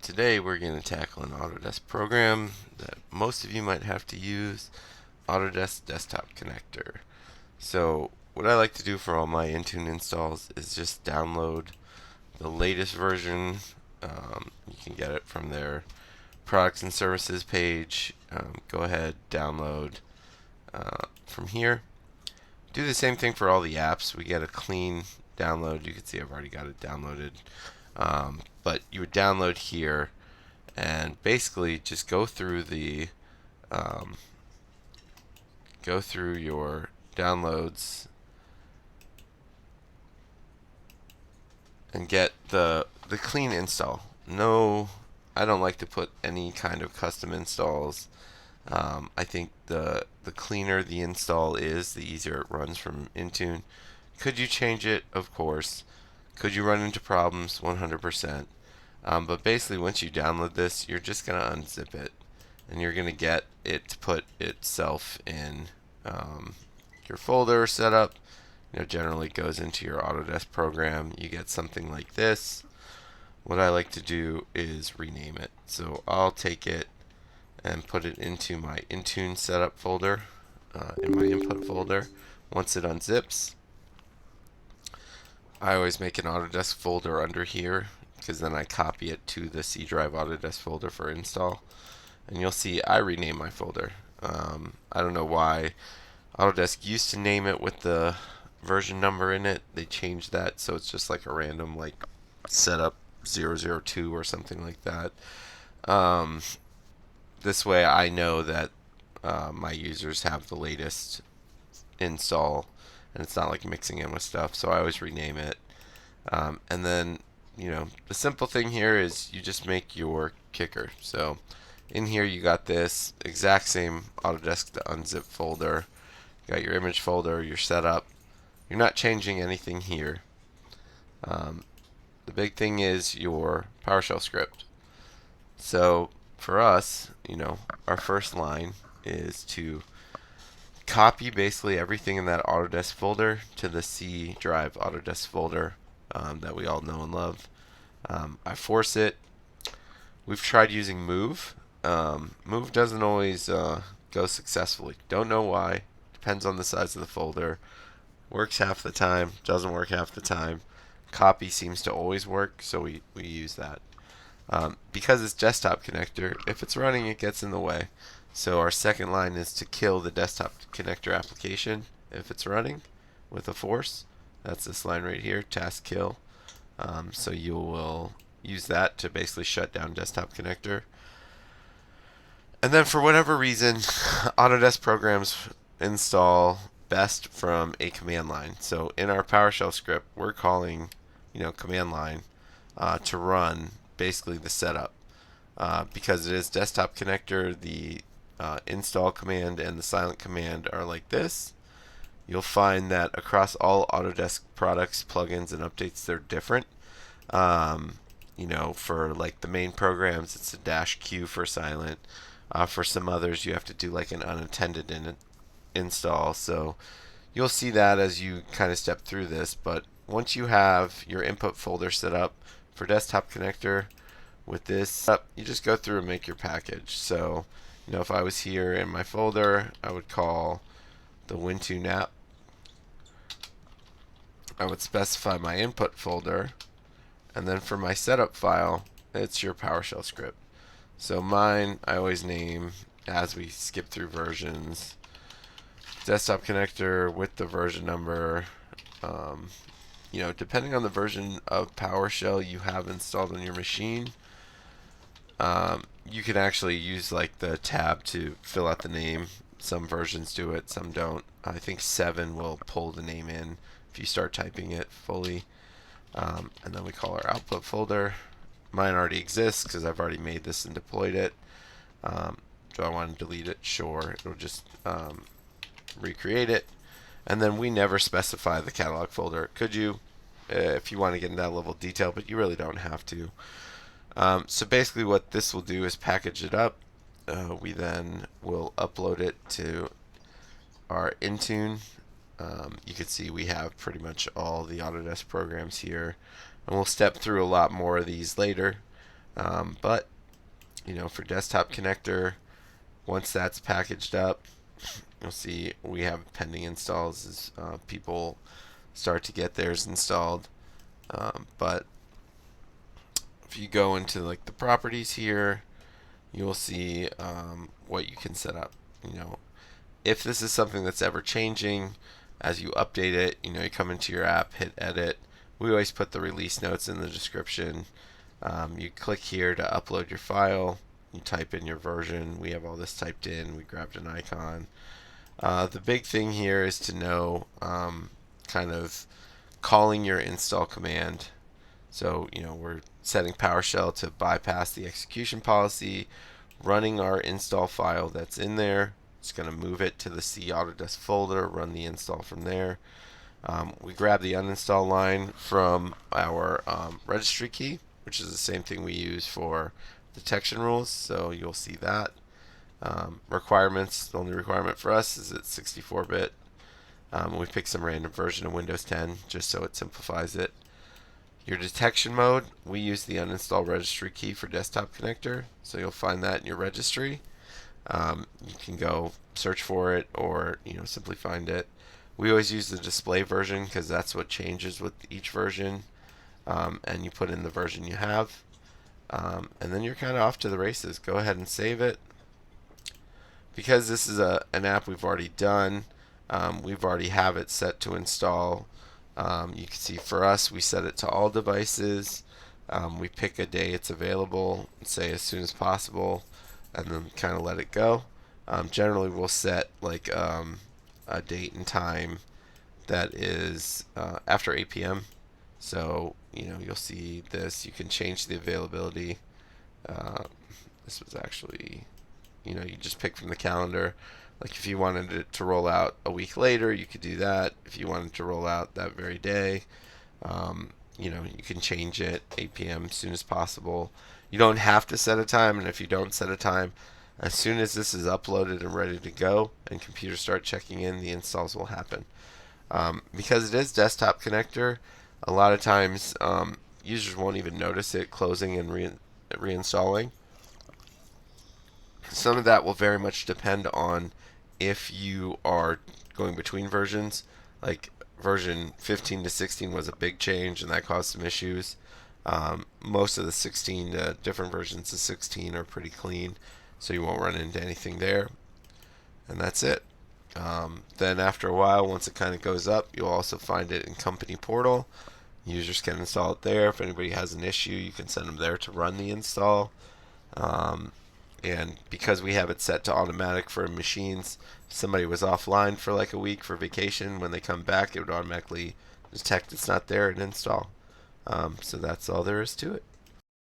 Today we're going to tackle an Autodesk program that most of you might have to use, Autodesk Desktop Connector. So what I like to do for all my Intune installs is just download the latest version. You can get it from their products and services page. Go ahead, download from here. Do the same thing for all the apps. We get a clean download. You can see I've already got it downloaded. But you would download here and basically just go through your downloads and get the clean install. No, I don't like to put any kind of custom installs. I think the cleaner the install is, the easier it runs from Intune. Could you change it? Of course. Could you run into problems? 100%. But basically, once you download this, you're just going to unzip it, and you're going to get it to put itself in your folder setup. Generally goes into your Autodesk program. You get something like this. What I like to do is rename it. So I'll take it and put it into my Intune setup folder, in my input folder. Once it unzips, I always make an Autodesk folder under here, because then I copy it to the C drive Autodesk folder for install. And you'll see I rename my folder. I don't know why. Autodesk used to name it with the version number in it. They changed that, so it's just like a random, like Setup 002 or something like that. This way I know that my users have the latest install, and it's not like mixing in with stuff, so I always rename it. And then, the simple thing here is you just make your kicker. So in here you got this exact same Autodesk to unzip folder. You got your image folder, your setup. You're not changing anything here. The big thing is your Powershell script. So for us, our first line is to copy basically everything in that Autodesk folder to the C drive Autodesk folder that we all know and love. I force it. We've tried using move. Move doesn't always go successfully. Don't know why. Depends on the size of the folder. Works half the time, doesn't work half the time. Copy seems to always work, so we use that. Because it's Desktop Connector, if it's running, it gets in the way. So our second line is to kill the Desktop Connector application if it's running with a force. That's this line right here, taskkill. So you will use that to basically shut down Desktop Connector. And then for whatever reason, Autodesk programs install best from a command line. So in our PowerShell script, we're calling, command line to run basically the setup. Because it is Desktop Connector, the install command and the silent command are like this. You'll find that across all Autodesk products, plugins, and updates, they're different. For like the main programs, it's a -Q for silent. For some others, you have to do like an unattended install. So you'll see that as you kind of step through this. But once you have your input folder set up for Desktop Connector with this up, you just go through and make your package. So, if I was here in my folder, I would call the Intune app. I would specify my input folder, and then for my setup file, it's your PowerShell script. So mine, I always name, as we skip through versions, Desktop Connector with the version number. Depending on the version of PowerShell you have installed on your machine, you can actually use like the tab to fill out the name. Some versions do it, some don't. I think 7 will pull the name in if you start typing it fully. And then we call our output folder. Mine already exists because I've already made this and deployed it. Do I want to delete it? Sure. It'll just recreate it. And then we never specify the catalog folder. Could you, if you want to get into that level of detail, but you really don't have to. So basically what this will do is package it up. We then will upload it to our Intune. You can see we have pretty much all the Autodesk programs here, and we'll step through a lot more of these later. But for Desktop Connector, once that's packaged up, you'll see we have pending installs as people start to get theirs installed. But if you go into like the properties here, you'll see what you can set up. If this is something that's ever changing, as you update it, you come into your app, hit edit. We always put the release notes in the description. You click here to upload your file. You type in your version. We have all this typed in. We grabbed an icon. The big thing here is to know kind of calling your install command. So we're setting PowerShell to bypass the execution policy, running our install file that's in there. It's going to move it to the C Autodesk folder, run the install from there. We grab the uninstall line from our registry key, which is the same thing we use for detection rules, so you'll see that. Requirements, the only requirement for us is it's 64-bit. We pick some random version of Windows 10 just so it simplifies it. Your detection mode, we use the uninstall registry key for Desktop Connector, so you'll find that in your registry. You can go search for it or simply find it. We always use the display version because that's what changes with each version, and you put in the version you have, and then you're kind of off to the races. Go ahead and save it. Because this is an app we've already done, we've already have it set to install. You can see for us, we set it to all devices. We pick a day it's available, say as soon as possible, and then kind of let it go. Generally, we'll set like a date and time that is after 8 p.m. So you'll see this. You can change the availability. This was actually, you just pick from the calendar. Like if you wanted it to roll out a week later, you could do that. If you wanted to roll out that very day, you can change it 8 p.m. as soon as possible. You don't have to set a time, and if you don't set a time, as soon as this is uploaded and ready to go and computers start checking in, the installs will happen. Because it is Desktop Connector, a lot of times users won't even notice it closing and reinstalling. Some of that will very much depend on if you are going between versions. Like version 15 to 16 was a big change and that caused some issues. Most of the 16 to different versions of 16 are pretty clean, so you won't run into anything there. And that's it. Then after a while, once it kind of goes up, you'll also find it in Company Portal. Users can install it there. If anybody has an issue, you can send them there to run the install. And because we have it set to automatic for machines, if somebody was offline for like a week for vacation, when they come back, it would automatically detect it's not there and install. So that's all there is to it.